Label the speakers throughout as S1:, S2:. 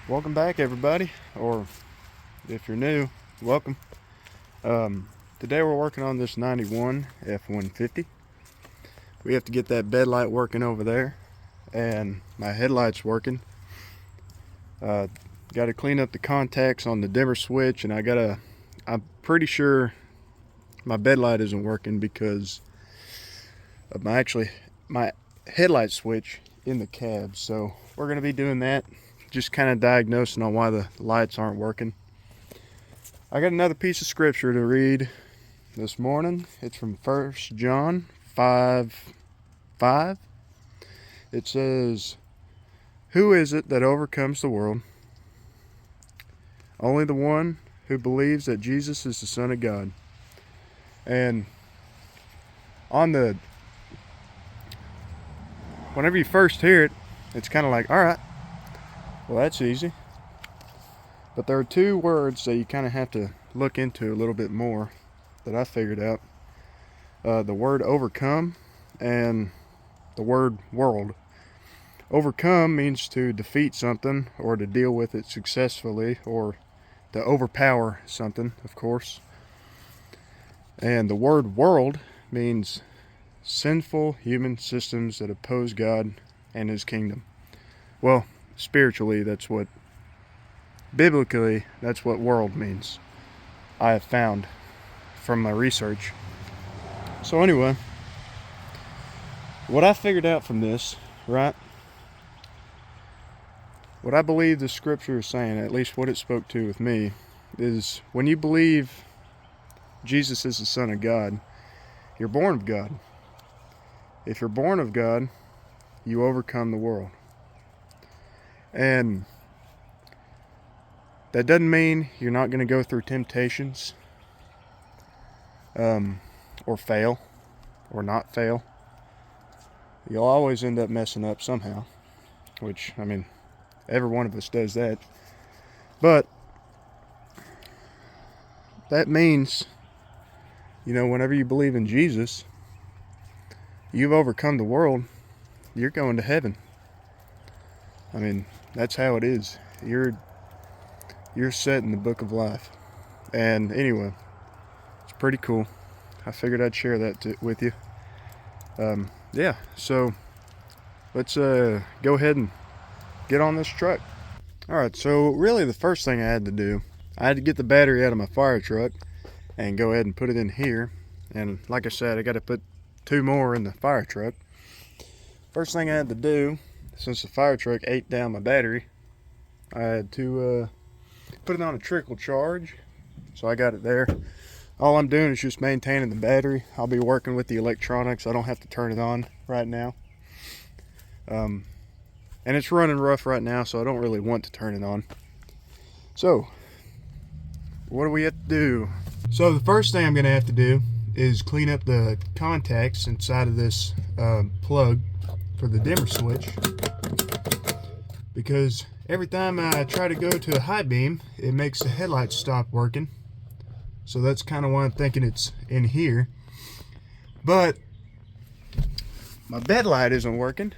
S1: Welcome back, everybody, or if you're new, welcome. Today we're working on this 91 F-150. We have to get that bed light working over there, and my headlight's working. Got to clean up the contacts on the dimmer switch, and I'm pretty sure my bed light isn't working because of my headlight switch in the cab. So we're going to be doing that. Just kind of diagnosing on why the lights aren't working. I got another piece of scripture to read this morning. It's from 1 John 5:5. It says, "Who is it that overcomes the world? Only the one who believes that Jesus is the Son of God." And whenever you first hear it, it's kind of like, all right, well, that's easy. But there are two words that you kind of have to look into a little bit more that I figured out. The word overcome and the word world. Overcome means to defeat something or to deal with it successfully or to overpower something, of course. And the word world means sinful human systems that oppose God and His kingdom. Well, spiritually, biblically, that's what world means. I have found from my research. So anyway, what I figured out from this, right? What I believe the scripture is saying, at least what it spoke to with me, is when you believe Jesus is the Son of God, you're born of God. If you're born of God, you overcome the world. And that doesn't mean you're not going to go through temptations, or fail, or not fail. You'll always end up messing up somehow, which, I mean, every one of us does that. But that means, whenever you believe in Jesus, you've overcome the world, you're going to heaven. I mean, that's how it is. You're set in the book of life. And anyway, it's pretty cool. I figured I'd share that with you. Yeah, so let's go ahead and get on this truck. Alright, so really the first thing I had to do, I had to get the battery out of my fire truck and go ahead and put it in here. And like I said, I got to put two more in the fire truck. First thing I had to do, since the fire truck ate down my battery, I had to put it on a trickle charge. So I got it there. All I'm doing is just maintaining the battery. I'll be working with the electronics. I don't have to turn it on right now. And it's running rough right now, so I don't really want to turn it on. So, what do we have to do? So the first thing I'm going to have to do is clean up the contacts inside of this plug for the dimmer switch, because every time I try to go to a high beam, it makes the headlights stop working. So that's kind of why I'm thinking it's in here. But my bed light isn't working.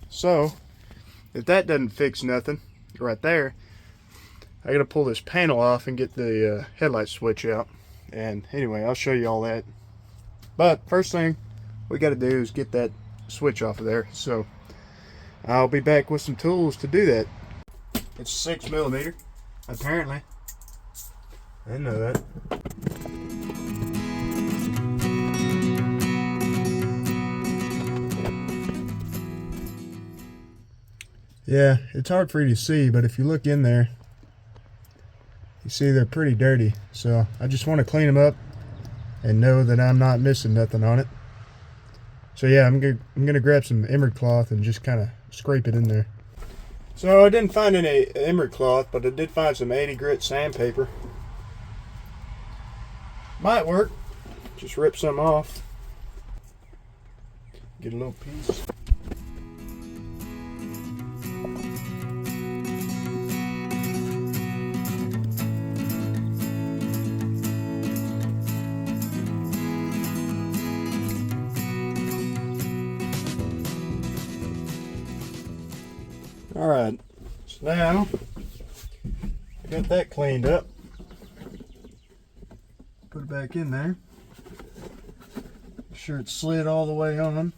S1: So if that doesn't fix nothing right there, I gotta pull this panel off and get the headlight switch out. And anyway, I'll show you all that. But first thing we gotta do is get that switch off of there. So I'll be back with some tools to do that. It's 6mm, apparently. I didn't know that. Yeah, it's hard for you to see, but if you look in there, you see they're pretty dirty. So I just want to clean them up and know that I'm not missing nothing on it. So yeah, I'm gonna grab some emery cloth and just kind of scrape it in there. So I didn't find any emery cloth, but I did find some 80 grit sandpaper. Might work. Just rip some off. Get a little piece. Alright, So now, I got that cleaned up. Put it back in there. Make sure it's slid all the way on.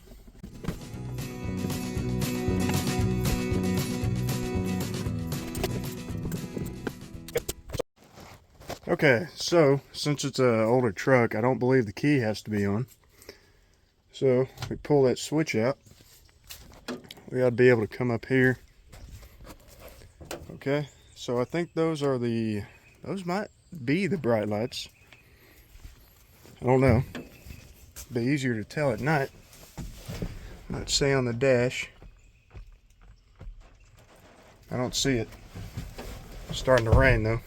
S1: Okay, so since it's an older truck, I don't believe the key has to be on. So we pull that switch out. We ought to be able to come up here. Okay, so I think those might be the bright lights. I don't know. Be easier to tell at night. Let's say on the dash. I don't see it. It's starting to rain though.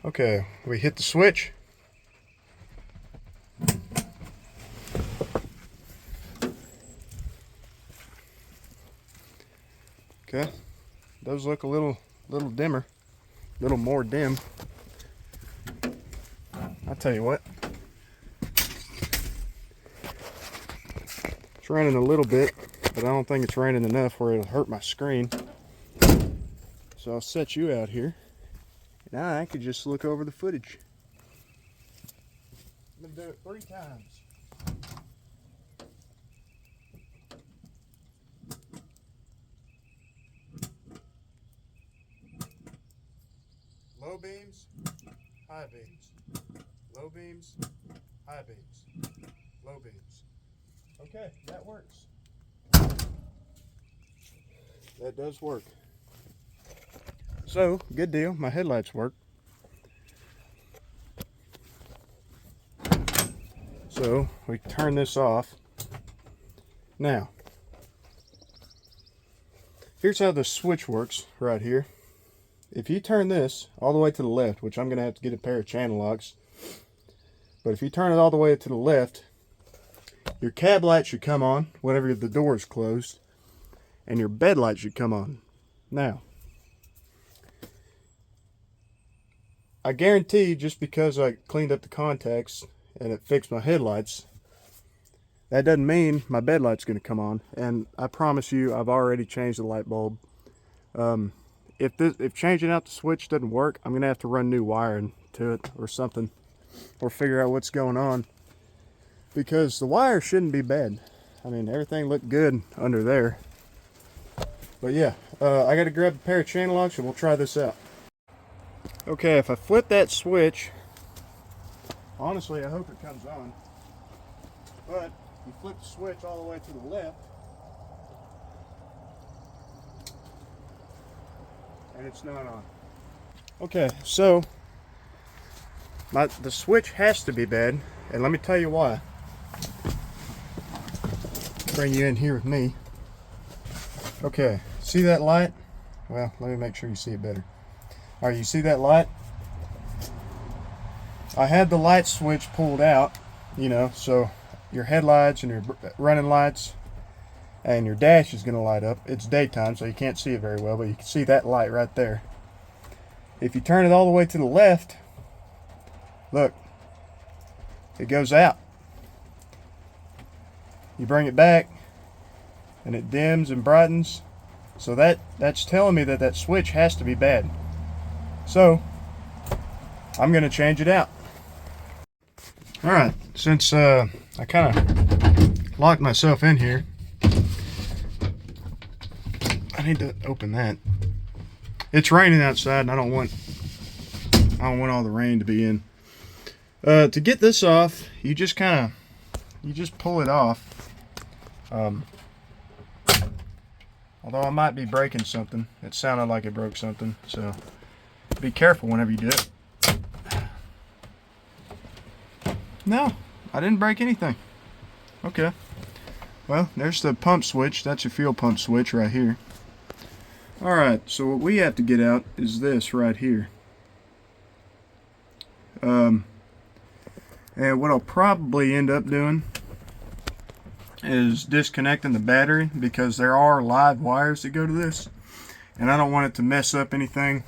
S1: Okay, we hit the switch. Okay, those look a little dimmer, a little more dim. I'll tell you what, it's raining a little bit, but I don't think it's raining enough where it'll hurt my screen. So I'll set you out here, and I could just look over the footage. I'm gonna do it 3 times. Low beams, high beams. Low beams, high beams. Low beams. Okay, that works. That does work. So, good deal. My headlights work. So, we turn this off. Now, here's how the switch works right here. If you turn this all the way to the left, which I'm going to have to get a pair of channel locks, but if you turn it all the way to the left, your cab light should come on whenever the door is closed, and your bed light should come on. Now, I guarantee just because I cleaned up the contacts and it fixed my headlights, that doesn't mean my bed light's going to come on. And I promise you, I've already changed the light bulb. If changing out the switch doesn't work, I'm gonna have to run new wiring to it or something, or figure out what's going on, because the wire shouldn't be bad. I mean, everything looked good under there. But yeah, I gotta grab a pair of channel locks and we'll try this out. Okay, if I flip that switch, honestly I hope it comes on, but you flip the switch all the way to the left and it's not on. Okay, so the switch has to be bad, and let me tell you why. Bring you in here with me. Okay, see that light? Well, let me make sure you see it better. All right, you see that light? I had the light switch pulled out, you know, so your headlights and your running lights and your dash is going to light up. It's daytime, so you can't see it very well, but you can see that light right there. If you turn it all the way to the left, look, it goes out. You bring it back, and it dims and brightens. So that's telling me that that switch has to be bad. So I'm going to change it out. All right, since I kind of locked myself in here, I need to open that. It's raining outside, and I don't want all the rain to be in. To get this off, you just pull it off. Although I might be breaking something. It sounded like it broke something, so be careful whenever you do it. No, I didn't break anything. Okay. Well, there's the pump switch. That's your fuel pump switch right here. Alright, so what we have to get out is this right here. And what I'll probably end up doing is disconnecting the battery, because there are live wires that go to this, and I don't want it to mess up anything,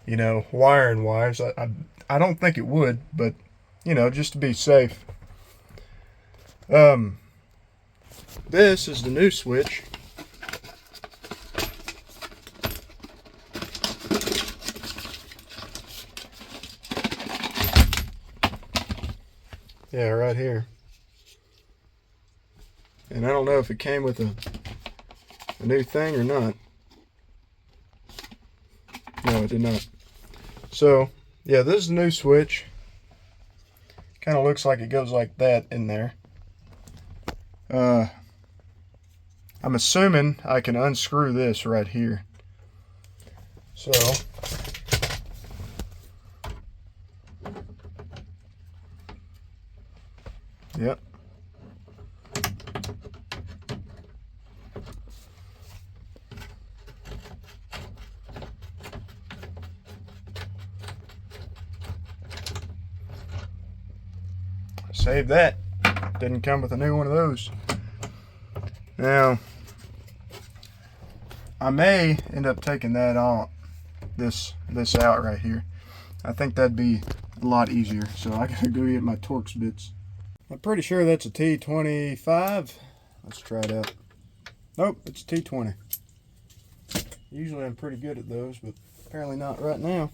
S1: you know, wiring wires. I don't think it would, but you know, just to be safe. This is the new switch. Yeah, right here. And I don't know if it came with a new thing or not. No, it did not. So, yeah, this is a new switch. Kind of looks like it goes like that in there. I'm assuming I can unscrew this right here. So, yep. Save that. Didn't come with a new one of those. Now, I may end up taking that on, this out right here. I think that'd be a lot easier. So I gotta go get my Torx bits. I'm pretty sure that's a T25. Let's try it out. Nope, it's a T20. Usually I'm pretty good at those, but apparently not right now.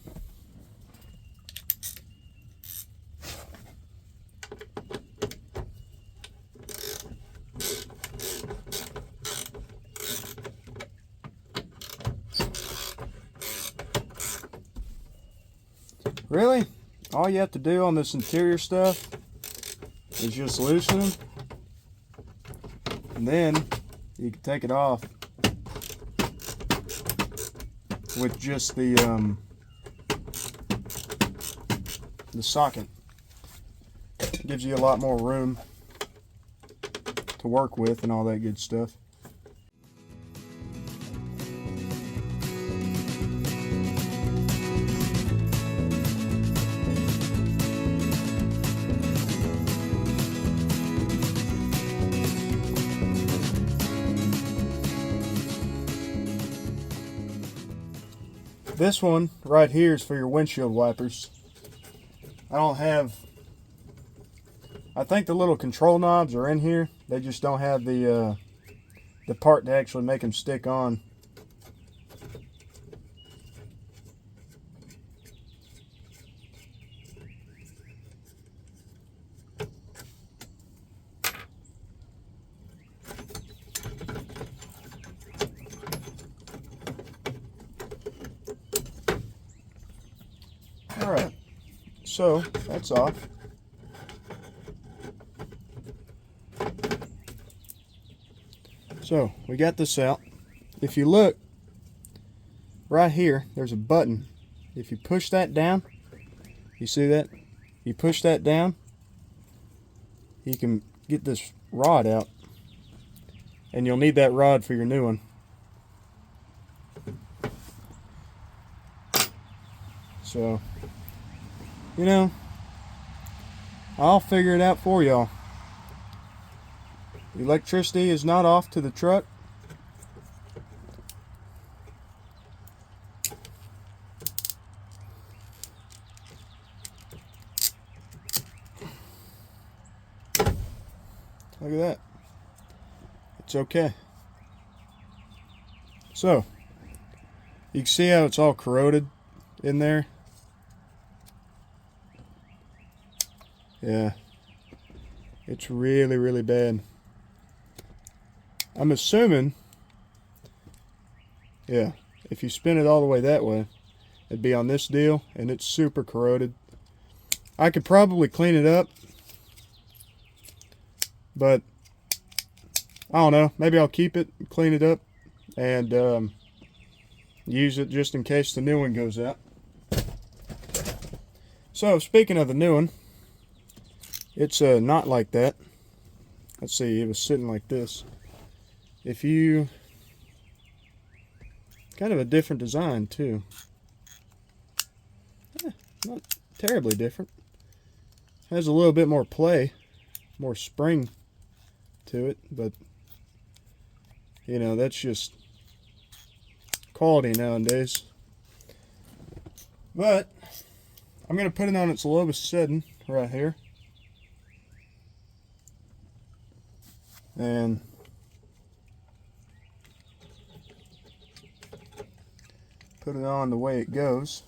S1: Really? All you have to do on this interior stuff is just loosen them, and then you can take it off with just the socket. It gives you a lot more room to work with and all that good stuff. This one right here is for your windshield wipers. I think the little control knobs are in here. They just don't have the part to actually make them stick on. Alright, so that's off. So we got this out. If you look right here, there's a button. If you push that down, you see that? You push that down, you can get this rod out, and you'll need that rod for your new one. So, you know, I'll figure it out for y'all. Electricity is not off to the truck. Look at that. It's okay. So, you can see how it's all corroded in there. Yeah, it's really, really bad. I'm assuming, yeah, if you spin it all the way that way, it'd be on this deal, and it's super corroded. I could probably clean it up, but I don't know. Maybe I'll keep it, clean it up, and use it just in case the new one goes out. So, speaking of the new one, it's not like that. Let's see, it was sitting like this. If you, kind of a different design too. Not terribly different. Has a little bit more play, more spring to it, but you know, that's just quality nowadays. But I'm going to put it on its lowest setting right here. And put it on the way it goes.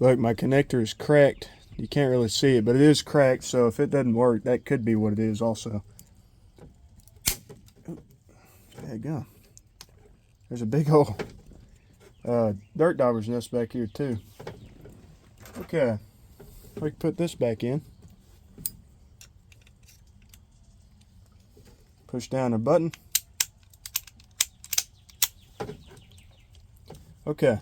S1: Look, my connector is cracked. You can't really see it, but it is cracked, so if it doesn't work, that could be what it is also. There you go. There's a big old dirt dauber's nest back here too. Okay, we can put this back in. Push down a button. Okay.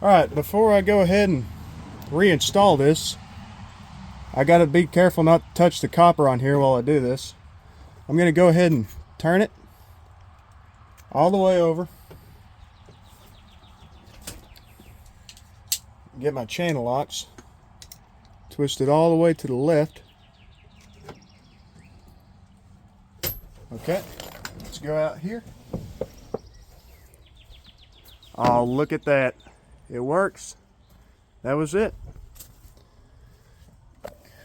S1: Alright, before I go ahead and reinstall this, I gotta be careful not to touch the copper on here while I do this. I'm gonna go ahead and turn it all the way over. Get my channel locks. Twist it all the way to the left. Okay, let's go out here. Oh, look at that. It works. That was it.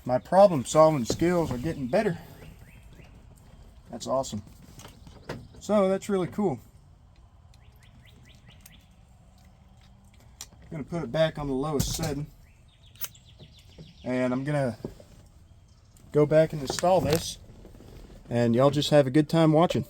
S1: My problem solving skills are getting better. That's awesome. So that's really cool. I'm going to put it back on the lowest setting. And I'm going to go back and install this. And y'all just have a good time watching.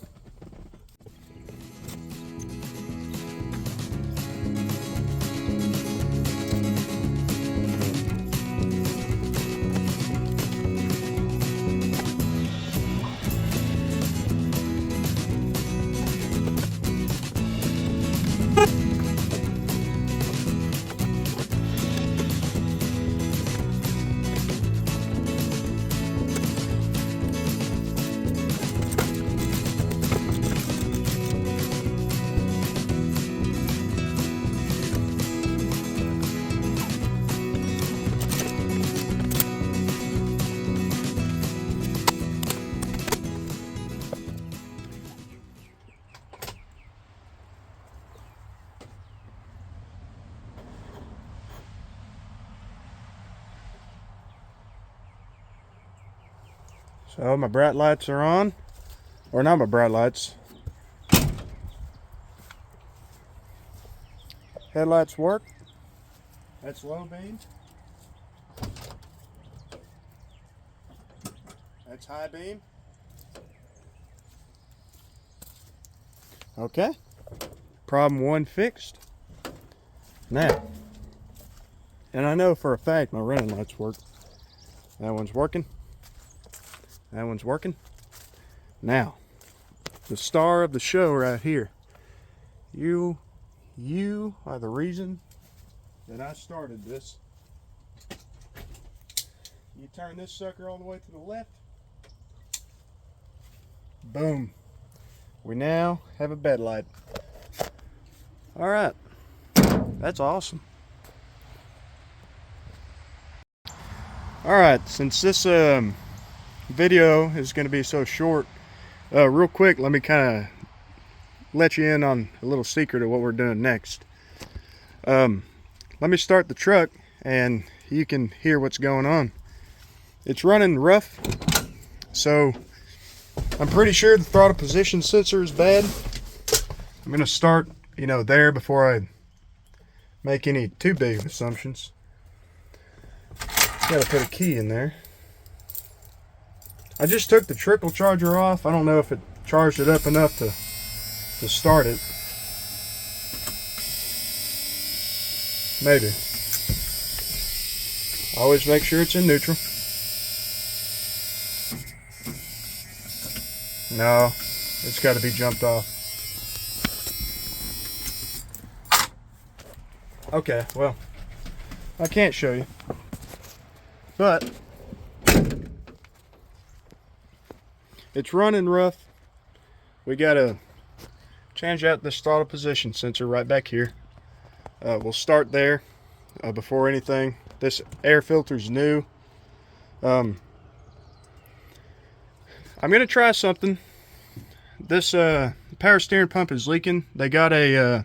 S1: So my bright lights are on, or not my bright lights. Headlights work. That's low beam. That's high beam. Okay. Problem one fixed. Now, and I know for a fact my running lights work. That one's working. That one's working. Now, the star of the show right here. You are the reason that I started this. You turn this sucker all the way to the left. Boom. We now have a bed light. All right. That's awesome. All right, since this video is going to be so short, real quick, let me kind of let you in on a little secret of what we're doing next. Let me start the truck and you can hear what's going on. It's running rough, so I'm pretty sure the throttle position sensor is bad. I'm going to start, there before I make any too big of assumptions. Got to put a key in there. I just took the trickle charger off. I don't know if it charged it up enough to start it. Maybe. Always make sure it's in neutral. No, it's got to be jumped off. Okay, well, I can't show you, but it's running rough. We gotta change out the throttle position sensor right back here. We'll start there before anything. This air filter's new. I'm gonna try something. This power steering pump is leaking. They got a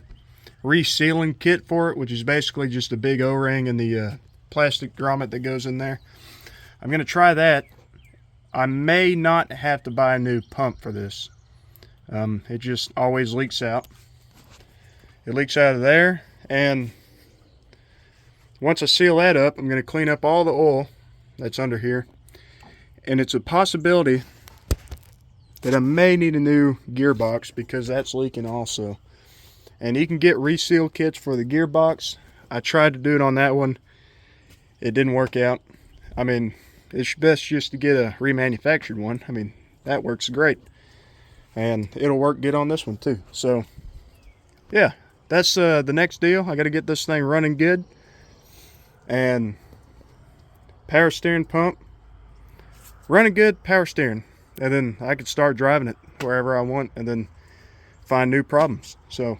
S1: resealing kit for it, which is basically just a big O-ring and the plastic grommet that goes in there. I'm gonna try that I may not have to buy a new pump for this. It just always leaks out. It leaks out of there, and once I seal that up, I'm going to clean up all the oil that's under here. And it's a possibility that I may need a new gearbox because that's leaking also. And you can get reseal kits for the gearbox. I tried to do it on that one. It didn't work out. I mean, it's best just to get a remanufactured one. I mean, that works great. And it'll work good on this one too. So, yeah, that's the next deal. I got to get this thing running good. And power steering pump. Running good, power steering. And then I could start driving it wherever I want and then find new problems. So,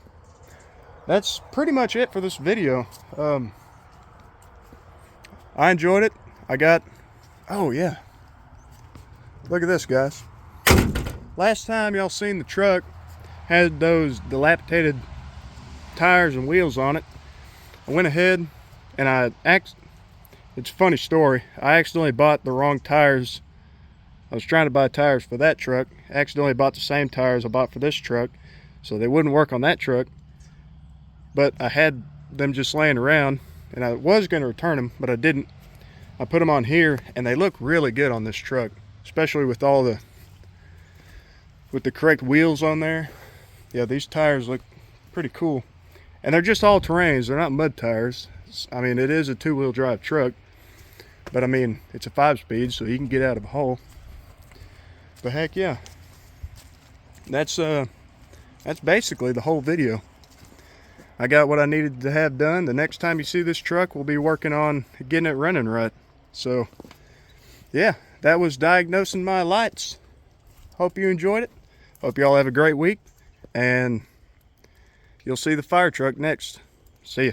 S1: that's pretty much it for this video. I enjoyed it. I got, oh yeah, look at this, guys. Last time y'all seen the truck had those dilapidated tires and wheels on it. I went ahead and it's a funny story. I accidentally bought the wrong tires. I was trying to buy tires for that truck. I accidentally bought the same tires I bought for this truck, so they wouldn't work on that truck. But I had them just laying around, and I was going to return them, but I didn't. I put them on here, and they look really good on this truck, especially with all the correct wheels on there. Yeah, these tires look pretty cool, and they're just all terrains. They're not mud tires. I mean, it is a 2-wheel drive truck, but I mean, it's a 5-speed, so you can get out of a hole. But heck yeah, that's basically the whole video. I got what I needed to have done. The next time you see this truck, we'll be working on getting it running right. So, yeah, that was diagnosing my lights. Hope you enjoyed it. Hope you all have a great week. And you'll see the fire truck next. See ya.